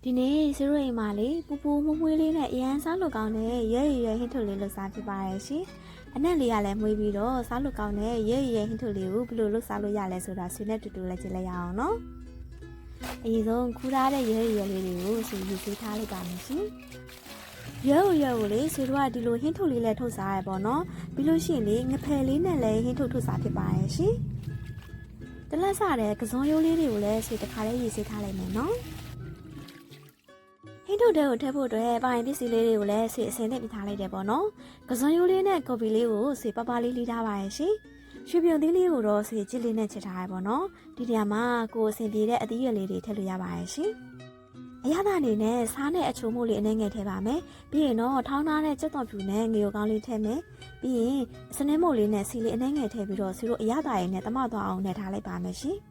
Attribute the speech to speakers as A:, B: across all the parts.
A: ဒီနေ့ဆွေတို့အိမ်မှာလေပူပူမွှေးမွှေးလေးနဲ့အရန်စားလို့ကောင်းတဲ့ရဲရဲဟင်းထုတ်လေးလှစားဖြစ်ပါရဲ့ရှင်။အနက်လေးကလည်းမွှေးပြီးတော့စားလို့ကောင်းတဲ့ရဲရဲဟင်းထုတ်လေးကိုဘယ်လိုလှစားလို့ရလဲဆိုတာဆွေနဲ့တူတူလည်းကြည့်လိုက်ရအောင်နော်။အရင်ဆုံးခူးထားတဲ့ရဲရဲလေးတွေကိုဆွေယူသေးထားလိုက်ပါမယ်ရှင်။ရဲကိုလေဆွေတို့ကဒီလိုဟင်းထုတ်လေးလည်းထုတ်စားရပေါ့နော်။ပြီးလို့ရှိရင်လေငဖယ်လေးနဲ့လည်းဟင်းထုတ်စားဖြစ်ပါရဲ့ရှင်။တလက်စားတဲ့ကစုံရိုးလေးတွေကိုလည်းဆွေတစ်ခါလေးရေးစေးထားလိုက်မယ်နော်။ဟင်းထုတ်တဲ့ကိုထည့်ဖို့အတွက်ပိုင်းပစ္စည်းလေးတွေကိုလည်းဆွေအစင်းနဲ့ပြထားလိုက်တယ်ပေါ့နော်။ကစွန်ရိုးလေးနဲ့ကော်ပီလေးကိုဆွေပပလေးလှီးထားပါရဲ့ရှင်။ရွှေပြုံသီးလေးကိုတော့ဆွေချစ်လေးနဲ့ချက်ထားရပေါ့နော်။ဒီနေရာမှာကိုအစင်ပြေတဲ့အသီးရွက်လေးတွေထည့်လို့ရပါရဲ့ရှင်။အရသာအနေနဲ့စားနဲ့အချိုမှုလေးအနှဲငယ်ထည့်ပါမယ်။ပြီးရင်တော့ထောင်းထားတဲ့ကြက်တော်ဖြူနဲ့ငရုတ်ကောင်းလေးထည့်မယ်။ပြီးရင်စနင်းမုတ်လေးနဲ့စီလေးအနှဲငယ်ထည့်ပြီးတော့ဆွေတို့အရသာရည်နဲ့တမသွားအောင်နဲ့ထားလိုက်ပါမယ်ရှင်။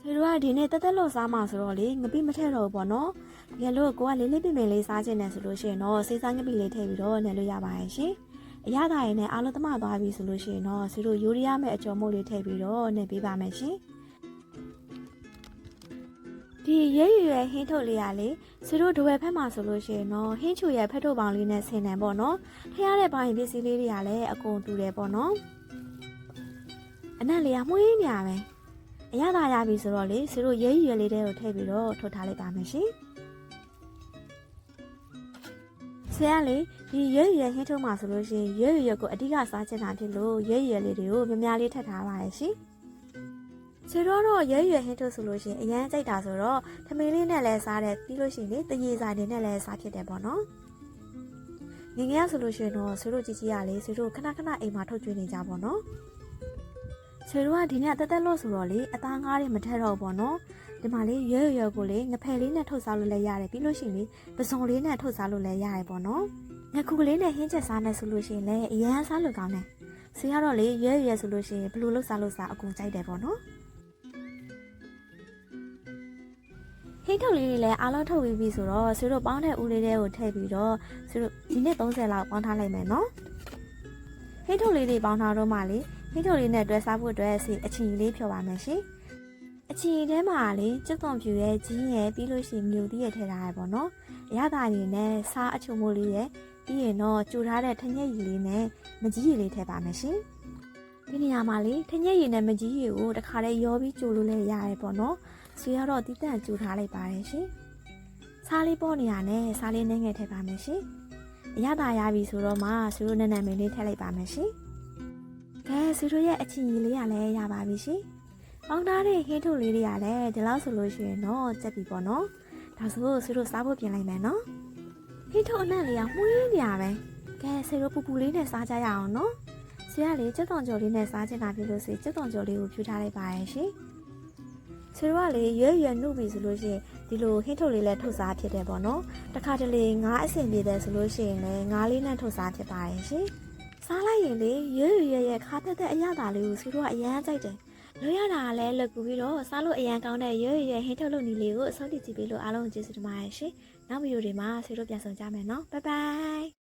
A: ဆွေတို့ကဒီနေ့တက်လို့စားမှာဆိုတော့လေငပိမထည့်တော့ဘူးပေါ့နော်။တကယ်လို့ကိုကလေးလေးပင်ပင်လေးစားခြင်းနဲ့ဆိုလို့ရှိရင်တော့စေးစားငပိလေးထည့်ပြီးတော့နယ်လို့ရပါရဲ့ရှင်။အရသာရည်နဲ့အားလုံးတမသွားပြီဆိုလို့ရှိရင်တော့ဆွေတို့ယူရီးယားမဲ့အကျော်မို့လေးထည့်ပြီးတော့နယ်ပေးပါမယ်ရှင်။ဒီရဲရဲဟင်းထုတ်လေးရလေဆွေတို့ဒဝဲဖက်မှာဆိုလို့ရှိရင်တော့ဟင်းချူရဲ့ဖက်ထုတ်ပေါင်းလေးနဲ့ဆင်တယ်ပေါ့နော်။ထည့်ရတဲ့ပိုင်းပစ္စည်းလေးတွေကလည်းအကုန်တူတယ်ပေါ့နော်။အနက်လေးကမှုရင်းညာပဲ။အရသာရပြီဆိုတော့လေဆွေတို့ရဲရဲလေးတွေကိုထည့်ပြီးတော့ထုတ်ထားလိုက်ပါမယ်ရှင်။ဆရာလေဒီရဲရဲဟင်းထုတ်မှာဆိုလို့ရှိရင်ရဲရဲကိုအဓိကစားချင်တာဖြစ်လို့ရဲရဲလေးတွေကိုများများလေးထပ်ထားပါရဲ့ရှင်။ဆွေတို့တော့ရဲရဲဟင်းထုတ်ဆိုလို့ရှိရင်အရန်ကြိုက်တာဆိုတော့ထမင်းလေးနဲ့လည်းစားတယ်ပြီးလို့ရှိရင်လေတရေစာနေနဲ့လည်းစားဖြစ်တယ်ပေါ့နော်။ငငယ်ဆိုလို့ရှိရင်တော့ဆွေတို့ကြီးကြီးရလေဆွေတို့ခဏခဏအိမ်မှာထုတ်ကျွေးနေကြပေါ့နော်။ဆွေတို့ကဒီနေ့တက်လို့ဆိုတော့လေအသားငါးတွေမထက်တော့ပေါ့နော်။ဒီမှာလေရဲရဲကိုလေငဖယ်လေးနဲ့ထုတ်စားလို့လည်းရတယ်ပြီးလို့ရှိရင်လေပစုံလေးနဲ့ထုတ်စားလို့လည်းရတယ်ပေါ့နော်။ငခုကလေးနဲ့ဟင်းချက်စားမယ်ဆိုလို့ရှိရင်လည်းအရန်စားလို့ကောင်းတယ်။ဆွေကတော့လေရဲရဲဆိုလို့ရှိရင်ဘလို့လုပ်စားလို့စားအကုန်ကြိုက်တယ်ပေါ့နော်။ဟင်းထုတ်လေးတွေလည်းအားလုံးထုတ်ပြီးပြီဆိုတော့ဆွေတို့ပေါင်းတဲ့ဦးလေးတွေကိုထည့်ပြီးတော့ဆွေတို့ဒီနေ့30လောက်ပေါင်းထားလိုက်မယ်နော်။ဟင်းထုတ်လေးတွေပေါင်းထားတော့မှလေဟင်းထုတ်လေးနဲ့တွဲစားဖို့အတွက်စီအချီလေးဖြော်ပါမယ်ရှင်။အချီထဲမှာလေကျုပ်သွန်ဖြူရဲ့ကြီးရဲ့ပြီးလို့ရှိရင်မြူသီးရဲ့ထည့်ထားရပေါ့နော်။အရသာရည်နဲ့စားအချုံမိုးလေးရဲ့ပြီးရင်တော့ကြိုထားတဲ့ထညက်ရည်လေးနဲ့မကြီးရည်လေးထည့်ပါမယ်ရှင်။ဒီနေရာမှာလေထညက်ရည်နဲ့မကြီးရည်ကိုတခါလေးရောပြီးကြိုလို့လည်းရတယ်ပေါ့နော်။ဆွေကတော့တီးတန့်ကြိုထားလိုက်ပါတယ်ရှင်။စားလေးပေါ့နေရနဲ့စားလေးနဲ့ငယ်ထည့်ပါမယ်ရှင်။အရသာရပြီဆိုတော့မှဆွေတို့နဲ့မင်းလေးထည့်လိုက်ပါမယ်ရှင်။ကဲဆွေတို့ရဲ့အချီကြီးလေးရလည်းရပါပြီရှင်။ပေါင်းထားတဲ့ဟင်းထုတ်လေးတွေကလည်းဒီလောက်ဆိုလို့ရှိရင်တော့ကြက်ပြီပေါ့နော်။ဒါဆိုဆွေတို့စားဖို့ပြင်လိုက်မယ်နော်။ဟင်းထုတ်အနက်လေးကမှုရင်းနေရပဲ။ကဲဆွေတို့ပူပူလေးနဲ့စားကြရအောင်နော်။ဆွေကလေကြက်သွန်ကြော်လေးနဲ့စားချင်တာဖြစ်လို့ဆွေကြက်သွန်ကြော်လေးကိုဖြူထားလိုက်ပါရဲ့ရှင်။ဆွေတို့ကလေရွရွနှုတ်ပြီဆိုလို့ရှိရင်ဒီလိုဟင်းထုတ်လေးလည်းထုတ်စားဖြစ်တယ်ပေါ့နော်။တစ်ခါတလေငါးအဆင်ပြေတယ်ဆိုလို့ရှိရင်လည်းငါးလေးနဲ့ထုတ်စားဖြစ်ပါရဲ့ရှင်။စားလိုက်ရင်လေရွရဲ့ခါတက်တဲ့အရသာလေးကိုဆွေတို့ကအရန်ကြိုက်တယ်။လွှရတာကလည်းလွယ်ကူပြီးတော့စားလို့အရန်ကောင်းတဲ့ရွရဲ့ဟင်းထုတ်လုပ်နည်းလေးကိုအဆုံးထိကြည့်ပေးလို့အားလုံးကျေးဇူးတင်ပါတယ်ရှင်။နောက်ဗီဒီယိုတွေမှာဆွေတို့ပြန်ဆောင်ကြမယ်နော်။ Bye bye